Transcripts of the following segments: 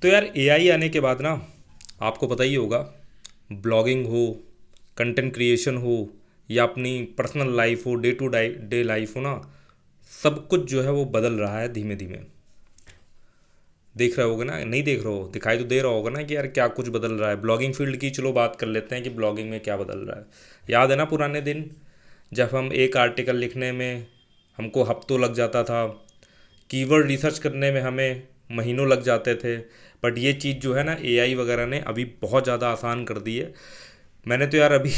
तो यार एआई आने के बाद ना आपको पता ही होगा, ब्लॉगिंग हो, कंटेंट क्रिएशन हो, या अपनी पर्सनल लाइफ हो, डे टू डे लाइफ हो ना, सब कुछ जो है वो बदल रहा है धीमे धीमे। देख रहे होगे ना, नहीं देख रहे हो, दिखाई तो दे रहा होगा ना कि यार क्या कुछ बदल रहा है। ब्लॉगिंग फील्ड की चलो बात कर लेते हैं कि ब्लॉगिंग में क्या बदल रहा है। याद है ना पुराने दिन, जब हम एक आर्टिकल लिखने में हमको हफ्तों लग जाता था, कीवर्ड रिसर्च करने में हमें महीनों लग जाते थे। बट ये चीज़ जो है ना, एआई वगैरह ने अभी बहुत ज़्यादा आसान कर दी है। मैंने तो यार अभी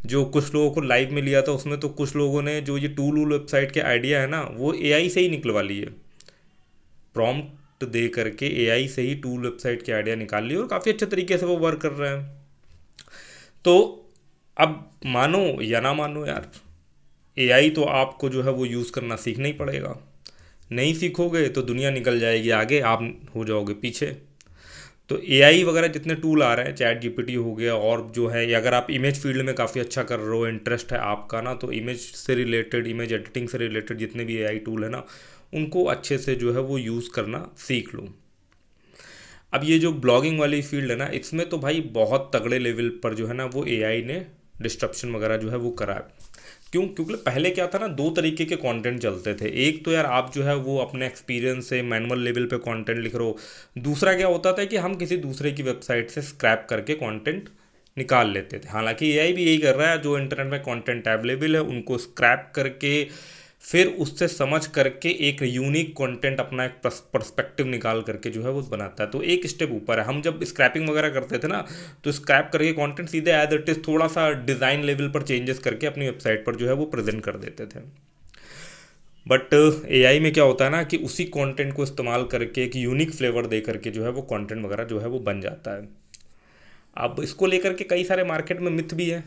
जो कुछ लोगों को लाइव में लिया था, उसमें तो कुछ लोगों ने जो ये टूल वूल वेबसाइट के आइडिया है ना, वो एआई से ही निकलवा लिए। प्रॉम्प्ट दे करके एआई से ही टूल वेबसाइट के आइडिया निकाल लिए और काफ़ी अच्छे तरीके से वो वर्क कर रहे हैं। तो अब मानो या ना मानो यार, एआई तो आपको जो है वो यूज़ करना सीखना ही पड़ेगा। नहीं सीखोगे तो दुनिया निकल जाएगी आगे, आप हो जाओगे पीछे। तो एआई वगैरह जितने टूल आ रहे हैं, चैट जीपीटी हो गया, और जो है या अगर आप इमेज फील्ड में काफ़ी अच्छा कर रहे हो, इंटरेस्ट है आपका ना, तो इमेज से रिलेटेड, इमेज एडिटिंग से रिलेटेड जितने भी एआई टूल है ना, उनको अच्छे से जो है वो यूज़ करना सीख लो। अब ये जो ब्लॉगिंग वाली फील्ड है ना, इसमें तो भाई बहुत तगड़े लेवल पर जो है ना वो एआई ने डिस्ट्रप्शन वगैरह जो है वो करा है। क्यों? क्योंकि पहले क्या था ना, दो तरीके के कंटेंट चलते थे। एक तो यार आप जो है वो अपने एक्सपीरियंस से मैनुअल लेवल पे कंटेंट लिख रहे हो। दूसरा क्या होता था कि हम किसी दूसरे की वेबसाइट से स्क्रैप करके कंटेंट निकाल लेते थे। हालांकि एआई भी यही कर रहा है, जो इंटरनेट में कंटेंट अवेलेबल है उनको स्क्रैप करके फिर उससे समझ करके एक यूनिक कंटेंट, अपना एक पर्सपेक्टिव निकाल करके जो है वो बनाता है। तो एक स्टेप ऊपर है। हम जब स्क्रैपिंग वगैरह करते थे ना, तो स्क्रैप करके कंटेंट सीधे एज इट इज थोड़ा सा डिज़ाइन लेवल पर चेंजेस करके अपनी वेबसाइट पर जो है वो प्रेजेंट कर देते थे। बट एआई में क्या होता है ना कि उसी कंटेंट को इस्तेमाल करके एक यूनिक फ्लेवर दे करके जो है वो कंटेंट वगैरह जो है वो बन जाता है। अब इसको लेकर के कई सारे मार्केट में मिथ भी है,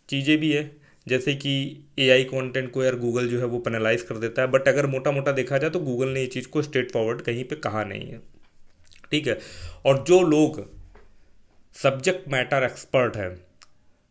चीज़ें भी है। जैसे कि एआई कंटेंट को यार गूगल जो है वो पेनलाइज कर देता है, बट अगर मोटा मोटा देखा जाए तो गूगल ने ये चीज़ को स्ट्रेट फॉरवर्ड कहीं पे कहा नहीं है। ठीक है। और जो लोग सब्जेक्ट मैटर एक्सपर्ट हैं,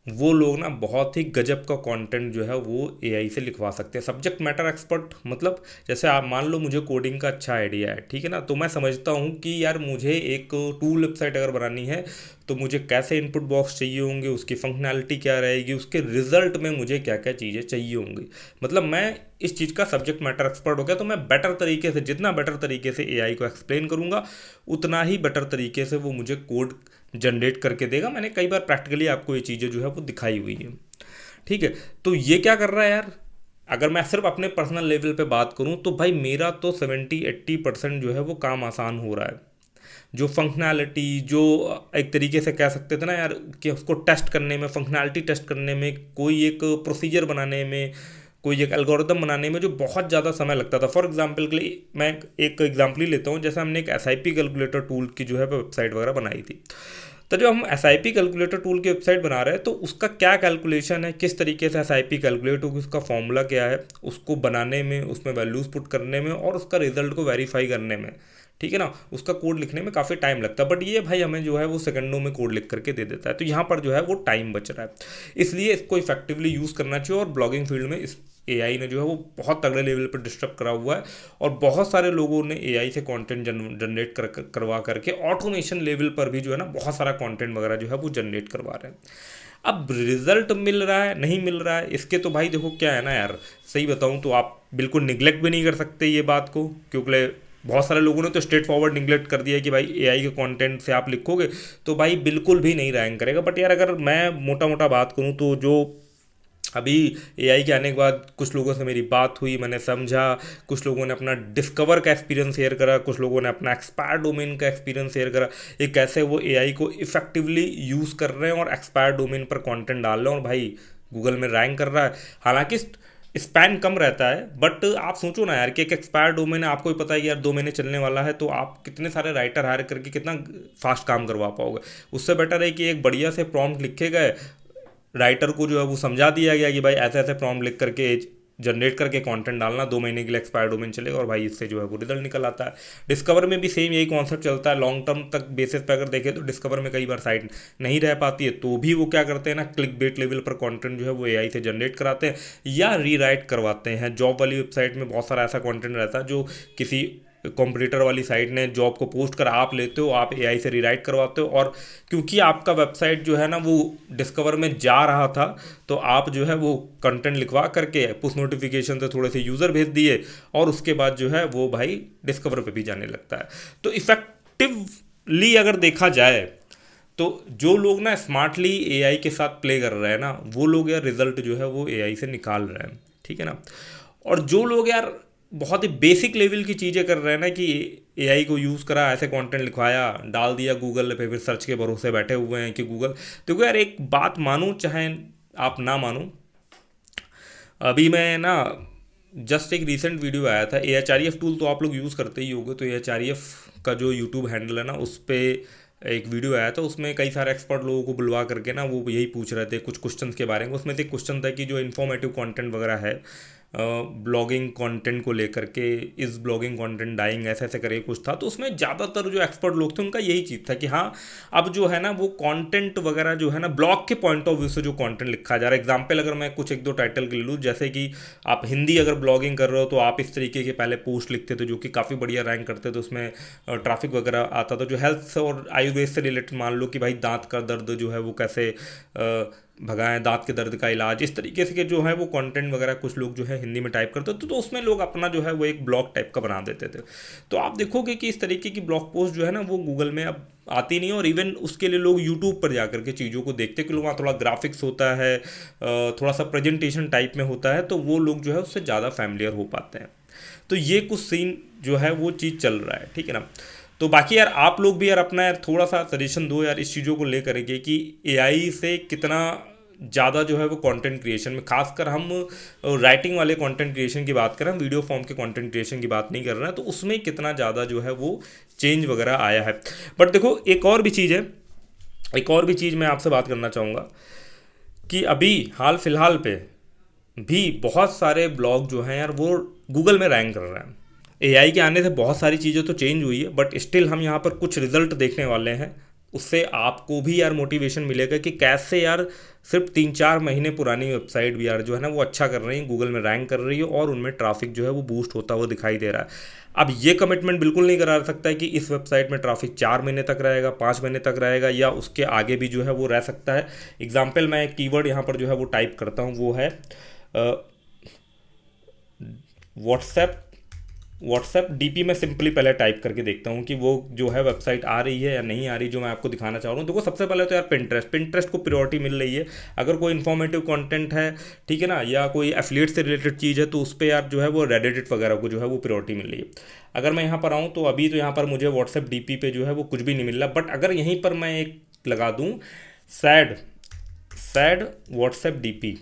वो लोग ना बहुत ही गजब का कंटेंट जो है वो एआई से लिखवा सकते हैं। सब्जेक्ट मैटर एक्सपर्ट मतलब, जैसे आप मान लो मुझे कोडिंग का अच्छा आइडिया है, ठीक है ना, तो मैं समझता हूँ कि यार मुझे एक टूल वेबसाइट अगर बनानी है तो मुझे कैसे इनपुट बॉक्स चाहिए होंगे, उसकी फंक्शनैलिटी क्या रहेगी, उसके रिजल्ट में मुझे क्या क्या चीज़ें चाहिए होंगी। मतलब मैं इस चीज़ का सब्जेक्ट मैटर एक्सपर्ट हो गया, तो मैं बेटर तरीके से, जितना बेटर तरीके से एआई को एक्सप्लेन करूँगा, उतना ही बेटर तरीके से वो मुझे कोड जनरेट करके देगा। मैंने कई बार प्रैक्टिकली आपको ये चीज़ें जो है वो दिखाई हुई है। ठीक है। तो ये क्या कर रहा है यार, अगर मैं सिर्फ अपने पर्सनल लेवल पे बात करूं तो भाई मेरा तो 70-80% जो है वो काम आसान हो रहा है। जो फंक्शनैलिटी, जो एक तरीके से कह सकते थे ना यार कि उसको टेस्ट करने में, फंक्शनैलिटी टेस्ट करने में, कोई एक प्रोसीजर बनाने में, कोई एक एल्गोरिदम बनाने में जो बहुत ज़्यादा समय लगता था। फॉर एग्जांपल के लिए मैं एक एग्जांपल ही लेता हूँ। जैसे हमने एक S I P calculator tool की जो है वेबसाइट वगैरह बनाई थी। तो जब हम S I P calculator tool की वेबसाइट बना रहे हैं तो उसका क्या कैलकुलेशन है, किस तरीके से एस आई पी कैलकुलेट होगी, उसका फॉर्मूला क्या है, उसको बनाने में, उसमें वैल्यूज़ पुट करने में और उसका रिजल्ट को वेरीफाई करने में, ठीक है ना, उसका कोड लिखने में काफ़ी टाइम लगता है। बट ये भाई हमें जो है वो सेकंडों में कोड लिख करके दे देता है। तो यहाँ पर जो है वो टाइम बच रहा है। इसलिए इसको इफेक्टिवली यूज़ करना चाहिए। और ब्लॉगिंग फील्ड में इस एआई ने जो है वो बहुत तगड़े लेवल पर डिस्टर्ब करा हुआ है। और बहुत सारे लोगों ने एआई से कंटेंट जनरेट करवा करके ऑटोमेशन लेवल पर भी जो है ना बहुत सारा कंटेंट वगैरह जो है वो जनरेट करवा रहे हैं। अब रिजल्ट मिल रहा है नहीं मिल रहा है, इसके तो भाई देखो क्या है ना यार, सही बताऊं तो आप बिल्कुल निगलेक्ट भी नहीं कर सकते ये बात को, क्योंकि बहुत सारे लोगों ने तो स्ट्रेट फॉरवर्ड निगलेक्ट कर दिया कि भाई एआई के कंटेंट से आप लिखोगे तो भाई बिल्कुल भी नहीं रैंक करेगा। बट यार अगर मैं मोटा मोटा बात करूं तो जो अभी एआई के आने के बाद कुछ लोगों से मेरी बात हुई, मैंने समझा, कुछ लोगों ने अपना डिस्कवर का एक्सपीरियंस शेयर करा, कुछ लोगों ने अपना एक्सपायर डोमेन का एक्सपीरियंस शेयर करा, ये कैसे वो एआई को इफेक्टिवली यूज़ कर रहे हैं और एक्सपायर डोमेन पर कंटेंट डाल रहे हैं और भाई गूगल में रैंक कर रहा है। हालांकि स्पैन कम रहता है, बट आप सोचो ना यार कि एक एक्सपायर डोमेन है, आपको ही पता है कि यार 2 महीने चलने वाला है, तो आप कितने सारे राइटर हायर करके कितना फास्ट काम करवा पाओगे। उससे बेटर है कि एक बढ़िया से प्रॉम्प्ट लिखे गए, राइटर को जो है वो समझा दिया गया कि भाई ऐसे ऐसे प्रॉम्प्ट लिख करके जनरेट करके कंटेंट डालना, 2 महीने के लिए एक्सपायर डोमेन चलेगा और भाई इससे जो है वो रिजल्ट निकल आता है। डिस्कवर में भी सेम यही कॉन्सेप्ट चलता है। लॉन्ग टर्म तक बेसिस पे अगर देखें तो डिस्कवर में कई बार साइट नहीं रह पाती है, तो भी वो क्या करते हैं ना, क्लिक बेट लेवल पर कंटेंट जो है वो एआई से जनरेट कराते हैं या रीराइट करवाते हैं। जॉब वाली वेबसाइट में बहुत सारा ऐसा कंटेंट रहता है जो किसी कॉम्पिटिटर वाली साइट ने जॉब को पोस्ट करा, आप लेते हो, आप एआई से रीराइट करवाते हो, और क्योंकि आपका वेबसाइट जो है ना वो डिस्कवर में जा रहा था, तो आप जो है वो कंटेंट लिखवा करके पुश नोटिफिकेशन से थोड़े से यूज़र भेज दिए, और उसके बाद जो है वो भाई डिस्कवर पे भी जाने लगता है। तो इफ़ेक्टिवली अगर देखा जाए तो जो लोग ना स्मार्टली एआई के साथ प्ले कर रहे हैं ना, वो लोग यार रिजल्ट जो है वो एआई से निकाल रहे हैं, ठीक है ना। और जो लोग यार बहुत ही बेसिक लेवल की चीज़ें कर रहे हैं ना, कि एआई को यूज़ करा, ऐसे कंटेंट लिखवाया, डाल दिया गूगल पे, फिर सर्च के भरोसे बैठे हुए हैं कि गूगल। देखो यार एक बात मानो चाहे आप ना मानो, अभी मैं ना जस्ट एक रीसेंट वीडियो आया था, AHREF टूल तो आप लोग यूज़ करते ही होगे, तो AHREF का जो यूट्यूब हैंडल है ना, उस पर एक वीडियो आया था, उसमें कई सारे एक्सपर्ट लोगों को बुलवा करके ना वो यही पूछ रहे थे कुछ क्वेश्चंस के बारे में। उसमें से एक क्वेश्चन था कि जो इन्फॉर्मेटिव कंटेंट वगैरह है ब्लॉगिंग कंटेंट को लेकर के, इस ब्लॉगिंग कंटेंट डाइंग, ऐसे ऐसे करके कुछ था। तो उसमें ज़्यादातर जो एक्सपर्ट लोग थे उनका यही चीज़ था कि हाँ अब जो है ना वो कंटेंट वगैरह जो है ना ब्लॉग के पॉइंट ऑफ व्यू से जो कंटेंट लिखा जा रहा है। एग्जाम्पल अगर मैं कुछ एक दो टाइटल ले लूँ, जैसे कि आप हिंदी अगर ब्लॉगिंग कर रहे हो तो आप इस तरीके के पहले पोस्ट लिखते थे जो कि काफ़ी बढ़िया रैंक करते थे, उसमें ट्रैफिक वगैरह आता था। जो हेल्थ और आयुर्वेद से रिलेटेड, मान लो कि भाई दांत का दर्द जो है वो कैसे भगाएं, दांत के दर्द का इलाज, इस तरीके से के जो है वो कंटेंट वगैरह कुछ लोग जो है हिंदी में टाइप करते थे, तो उसमें लोग अपना जो है वो एक ब्लॉग टाइप का बना देते थे। तो आप देखोगे कि इस तरीके की ब्लॉग पोस्ट जो है ना वो गूगल में अब आती नहीं है, और इवन उसके लिए लोग यूट्यूब पर जाकर के चीज़ों को देखते हैं कि लोग वहाँ थोड़ा ग्राफिक्स होता है, थोड़ा सा प्रेजेंटेशन टाइप में होता है, तो वो लोग जो है उससे ज़्यादा फैमिलियर हो पाते हैं। तो ये कुछ सीन जो है वो चीज़ चल रहा है, ठीक है ना। तो बाकी यार आप लोग भी यार अपना यार थोड़ा सा सजेशन दो यार इस चीज़ों को लेकर के कि एआई से कितना ज़्यादा जो है वो कंटेंट क्रिएशन में, खासकर हम राइटिंग वाले कंटेंट क्रिएशन की बात करें, हम वीडियो फॉर्म के कंटेंट क्रिएशन की बात नहीं कर रहे हैं, तो उसमें कितना ज़्यादा जो है वो चेंज वगैरह आया है। बट देखो एक और भी चीज़ है, एक और भी चीज़ मैं आपसे बात करना चाहूँगा कि अभी हाल फिलहाल पे भी बहुत सारे ब्लॉग जो हैं यार वो गूगल में रैंक कर रहे हैं। एआई के आने से बहुत सारी चीज़ें तो चेंज हुई है, बट स्टिल हम यहाँ पर कुछ रिजल्ट देखने वाले हैं। उससे आपको भी यार मोटिवेशन मिलेगा कि कैसे यार सिर्फ 3-4 महीने पुरानी वेबसाइट भी यार जो है ना वो अच्छा कर रही है, गूगल में रैंक कर रही है, और उनमें ट्रैफिक जो है वो बूस्ट होता हुआ दिखाई दे रहा है। अब ये कमिटमेंट बिल्कुल नहीं करा सकता है कि इस वेबसाइट में ट्रैफिक 4 महीने तक रहेगा, 5 महीने तक रहेगा, या उसके आगे भी जो है वो रह सकता है। एग्जाम्पल मैं एक कीवर्ड यहाँ पर जो है वो टाइप करता हूँ, वो है व्हाट्सएप डीपी में सिंपली पहले टाइप करके देखता हूँ कि वो जो है वेबसाइट आ रही है या नहीं आ रही, जो मैं आपको दिखाना चाह रहा हूँ। देखो सबसे पहले तो यार पिंटरेस्ट को प्रायोरिटी मिल रही है। अगर कोई इन्फॉर्मेटिव कंटेंट है, ठीक है ना, या कोई एफिलिएट से रिलेटेड चीज़ है, तो उस पर यार जो है वो रेडिट वगैरह को जो है वो प्रायोरिटी मिल रही है। अगर मैं यहाँ पर आऊँ तो अभी तो यहाँ पर मुझे व्हाट्सएप डीपी पे जो है वो कुछ भी नहीं मिल रहा, बट अगर यहीं पर मैं एक लगा दूँ सैड व्हाट्सएप डीपी,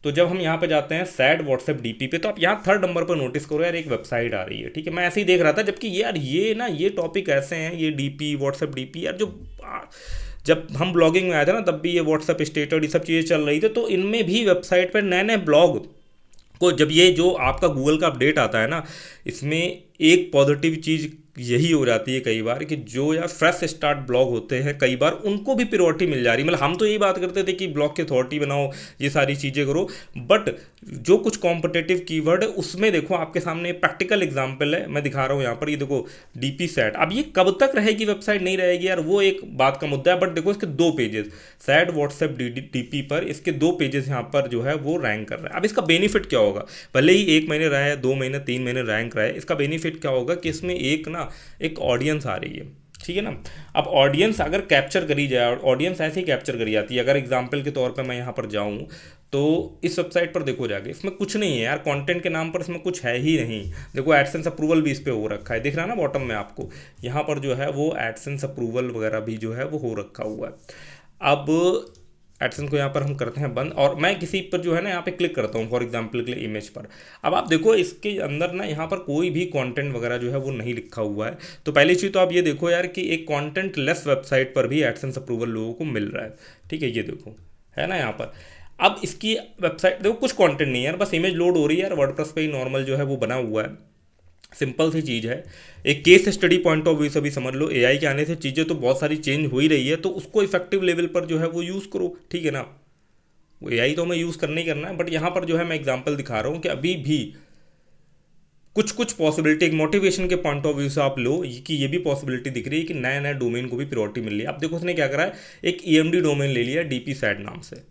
तो जब हम यहाँ पे जाते हैं सैड व्हाट्सएप डीपी पे, तो आप यहाँ 3rd नंबर पर नोटिस करो यार एक वेबसाइट आ रही है, ठीक है। मैं ऐसे ही देख रहा था, जबकि यार ये टॉपिक ऐसे हैं, ये डीपी व्हाट्सएप डीपी यार, जो जब हम ब्लॉगिंग में आए थे ना तब भी ये व्हाट्सएप स्टेटस ये सब चीज़ें चल रही थी, तो इनमें भी वेबसाइट पर नए नए ब्लॉग को, जब ये जो आपका गूगल का अपडेट आता है ना, इसमें एक पॉजिटिव चीज़ यही हो जाती है कई बार कि जो यार फ्रेश स्टार्ट ब्लॉग होते हैं कई बार उनको भी प्रायोरिटी मिल जा रही है। मतलब हम तो यही बात करते थे कि ब्लॉग की अथॉरिटी बनाओ, ये सारी चीज़ें करो, बट जो कुछ कॉम्पिटेटिव कीवर्ड है उसमें देखो आपके सामने प्रैक्टिकल एग्जांपल है, मैं दिखा रहा हूँ यहाँ पर, ये देखो डीपी सैड। अब ये कब तक रहेगी वेबसाइट, नहीं रहेगी यार, वो एक बात का मुद्दा है, बट देखो इसके 2 पेजेस सैड व्हाट्सएप डीपी पर, इसके 2 पेजेस यहाँ पर जो है वो रैंक कर रहे हैं। अब इसका बेनिफिट क्या होगा, भले ही 1 महीने रहे, 2 महीने 3 महीने रैंक रहे, इसका बेनिफिट क्या होगा कि इसमें एक ऑडियंस आ रही है, ठीक है ना। अब ऑडियंस अगर कैप्चर करी जाए, ऑडियंस ऐसे ही कैप्चर करी जाती है। अगर एग्जांपल के तौर पे मैं यहाँ पर जाऊँ तो इस वेबसाइट पर देखो जाके, इसमें कुछ नहीं है यार, कंटेंट के नाम पर इसमें कुछ है ही नहीं। देखो एडसेंस अप्रूवल भी इस पर हो रखा है, दिख रहा है ना बॉटम में आपको, यहाँ पर जो है वो एडसेंस अप्रूवल वगैरह भी जो है वो हो रखा हुआ है। अब एडसेंस को यहाँ पर हम करते हैं बंद, और मैं किसी पर जो है ना यहाँ पे क्लिक करता हूँ, फॉर एग्जांपल के लिए इमेज पर। अब आप देखो इसके अंदर ना यहाँ पर कोई भी कंटेंट वगैरह जो है वो नहीं लिखा हुआ है। तो पहली चीज़ तो आप ये देखो यार कि एक कंटेंट लेस वेबसाइट पर भी एडसेंस अप्रूवल लोगों को मिल रहा है, ठीक है, ये देखो है ना यहाँ पर। अब इसकी वेबसाइट देखो, कुछ कंटेंट नहीं है यार, बस इमेज लोड हो रही है यार, वर्डप्रेस पे ही नॉर्मल जो है वो बना हुआ है, सिंपल सी चीज़ है। एक case study point of view से भी समझ लो, एआई के आने से चीज़ें तो बहुत सारी चेंज हो ही रही है, तो उसको इफेक्टिव लेवल पर जो है वो यूज़ करो, ठीक है ना। वो एआई तो हमें यूज़ करना ही करना है, बट यहाँ पर जो है मैं एग्जांपल दिखा रहा हूँ कि अभी भी कुछ कुछ पॉसिबिलिटी, एक मोटिवेशन के पॉइंट ऑफ व्यू से आप लो कि ये भी पॉसिबिलिटी दिख रही है कि नए नए डोमेन को भी प्रायोरिटी मिल रही है। अब देखो उसने क्या करा है, एक EMD डोमेन ले लिया DP सैड नाम से।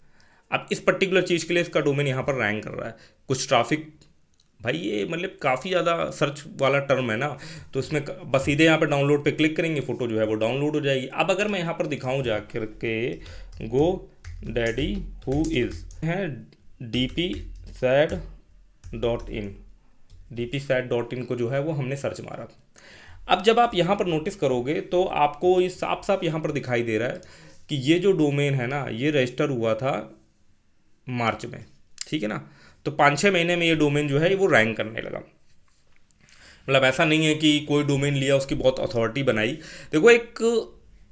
अब इस पर्टिकुलर चीज़ के लिए इसका डोमेन यहाँ पर रैंक कर रहा है, कुछ ट्रैफिक, भाई ये मतलब काफ़ी ज़्यादा सर्च वाला टर्म है ना, तो इसमें बस सीधे यहाँ पर डाउनलोड पे क्लिक करेंगे, फ़ोटो जो है वो डाउनलोड हो जाएगी। अब अगर मैं यहाँ पर दिखाऊँ जा कर के गो डैडी हु इज़ है dpsad.in, dpsad.in को जो है वो हमने सर्च मारा। अब जब आप यहाँ पर नोटिस करोगे तो आपको ये साफ साफ यहाँ पर दिखाई दे रहा है कि ये जो डोमेन है ना, ये रजिस्टर हुआ था मार्च में, ठीक है ना। तो 5-6 महीने में ये डोमेन जो है वो रैंक करने लगा। मतलब ऐसा नहीं है कि कोई डोमेन लिया उसकी बहुत अथॉरिटी बनाई। देखो एक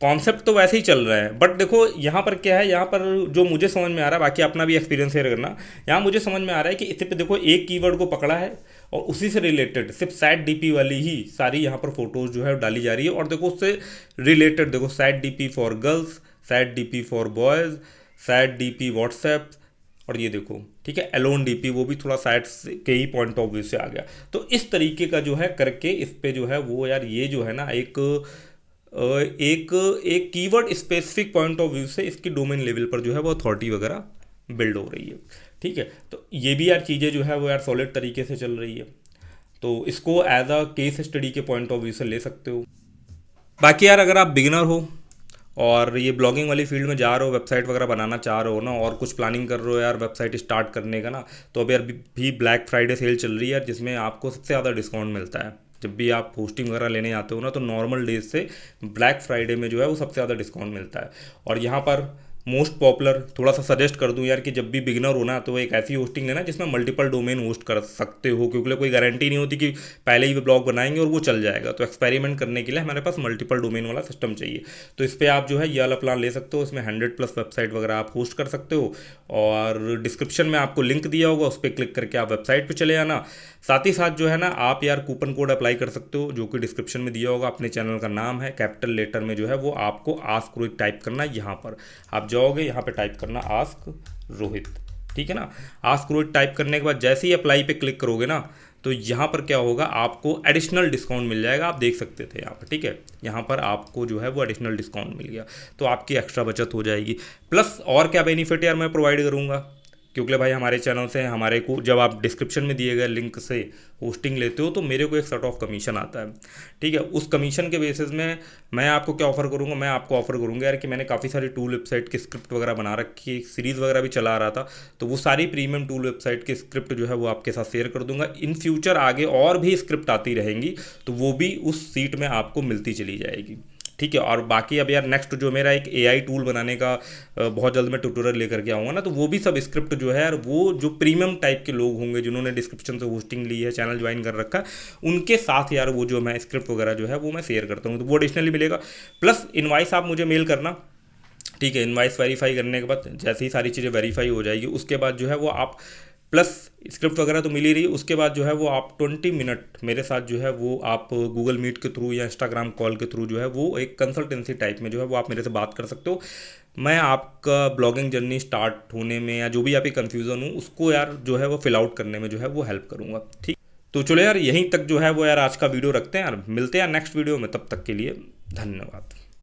कॉन्सेप्ट तो वैसे ही चल रहा है, बट देखो यहाँ पर क्या है, यहाँ पर जो मुझे समझ में आ रहा है, बाकी अपना भी एक्सपीरियंस शेयर करना, यहाँ मुझे समझ में आ रहा है कि इस पे देखो एक कीवर्ड को पकड़ा है और उसी से रिलेटेड सिर्फ सैड DP वाली ही सारी यहाँ पर फोटोज जो है डाली जा रही है। और देखो उससे रिलेटेड देखो sad DP for girls, sad DP for boys, sad DP WhatsApp, और ये देखो ठीक है एलोन DP, वो भी थोड़ा साइड के ही पॉइंट ऑफ व्यू से आ गया। तो इस तरीके का जो है करके इस पे जो है वो यार ये जो है ना एक एक keyword specific point of view से इसकी डोमेन लेवल पर जो है वो अथॉरिटी वगैरह बिल्ड हो रही है, ठीक है। तो ये भी यार चीज़ें जो है वो यार सॉलिड तरीके से चल रही है, तो इसको एज अ केस स्टडी के पॉइंट ऑफ व्यू से ले सकते हो। बाकी यार अगर आप बिगिनर हो और ये ब्लॉगिंग वाली फील्ड में जा रहे हो, वेबसाइट वगैरह बनाना चाह रहे हो ना, और कुछ प्लानिंग कर रहे हो यार वेबसाइट स्टार्ट करने का ना, तो अभी यार भी ब्लैक फ्राइडे सेल चल रही है यार, जिसमें आपको सबसे ज़्यादा डिस्काउंट मिलता है। जब भी आप होस्टिंग वगैरह लेने आते हो ना, तो नॉर्मल डेज से ब्लैक फ्राइडे में जो है वो सबसे ज़्यादा डिस्काउंट मिलता है। और यहाँ पर मोस्ट पॉपुलर थोड़ा सा सजेस्ट कर दूं यार कि जब भी बिगिनर हो ना, तो एक ऐसी होस्टिंग लेना जिसमें मल्टीपल डोमेन होस्ट कर सकते हो, क्योंकि कोई गारंटी नहीं होती कि पहले ही वे ब्लॉग बनाएंगे और वो चल जाएगा। तो एक्सपेरिमेंट करने के लिए हमारे पास मल्टीपल डोमेन वाला सिस्टम चाहिए। तो इस पर आप जो है ये वाला प्लान ले सकते हो, इसमें 100+ वेबसाइट वगैरह आप होस्ट कर सकते हो। और डिस्क्रिप्शन में आपको लिंक दिया होगा, उस पर क्लिक करके आप वेबसाइट पर चले आना। साथ ही साथ जो है ना आप यार कूपन कोड अप्लाई कर सकते हो, जो कि डिस्क्रिप्शन में दिया होगा। अपने चैनल का नाम है, कैपिटल लेटर में जो है वो आपको आस्क रोहित टाइप करना है। यहाँ पर आप जाओगे, यहाँ पे टाइप करना आस्क रोहित, ठीक है ना। आस्क रोहित टाइप करने के बाद जैसे ही अप्लाई पे क्लिक करोगे ना, तो यहाँ पर क्या होगा, आपको एडिशनल डिस्काउंट मिल जाएगा। आप देख सकते थे यहाँ पर, ठीक है, यहाँ पर आपको जो है वो एडिशनल डिस्काउंट मिल गया, तो आपकी एक्स्ट्रा बचत हो जाएगी। प्लस और क्या बेनिफिट यार मैं प्रोवाइड करूँगा, क्योंकि भाई हमारे चैनल से हमारे को जब आप डिस्क्रिप्शन में दिए गए लिंक से होस्टिंग लेते हो, तो मेरे को एक सेट ऑफ कमीशन आता है, ठीक है। उस कमीशन के बेसिस में मैं आपको क्या ऑफर करूँगा, मैं आपको ऑफर करूँगा यार कि मैंने काफ़ी सारी टूल वेबसाइट की स्क्रिप्ट वगैरह बना रखी है, सीरीज़ वगैरह भी चला रहा था, तो वो सारी प्रीमियम टूल वेबसाइट की स्क्रिप्ट जो है वो आपके साथ शेयर कर दूंगा। इन फ्यूचर आगे और भी स्क्रिप्ट आती रहेंगी, तो वो भी उस सीट में आपको मिलती चली जाएगी, ठीक है। और बाकी अब यार नेक्स्ट जो मेरा एक AI टूल बनाने का बहुत जल्द मैं ट्यूटोरियल लेकर के आऊँगा ना, तो वो भी सब स्क्रिप्ट जो है यार वो जो प्रीमियम टाइप के लोग होंगे जिन्होंने डिस्क्रिप्शन से होस्टिंग ली है, चैनल ज्वाइन कर रखा है, उनके साथ यार वो जो मैं स्क्रिप्ट वगैरह जो है वो मैं शेयर करता हूँ, तो वो एडिशनली मिलेगा। प्लस इनवाइस आप मुझे मेल करना, ठीक है। इनवाइस वेरीफाई करने के बाद जैसे ही सारी चीज़ें वेरीफाई हो जाएगी, उसके बाद जो है वो आप प्लस स्क्रिप्ट वगैरह तो मिल ही रही है, उसके बाद जो है वो आप 20 मिनट मेरे साथ जो है वो आप गूगल मीट के थ्रू या इंस्टाग्राम कॉल के थ्रू जो है वो एक कंसल्टेंसी टाइप में जो है वो आप मेरे से बात कर सकते हो। मैं आपका ब्लॉगिंग जर्नी स्टार्ट होने में या जो भी आपकी कन्फ्यूज़न हो उसको यार जो है वो फिल आउट करने में जो है वो हेल्प करूँगा, ठीक। तो चलो यार यहीं तक जो है वो यार आज का वीडियो रखते हैं यार, मिलते हैं नेक्स्ट वीडियो में, तब तक के लिए धन्यवाद।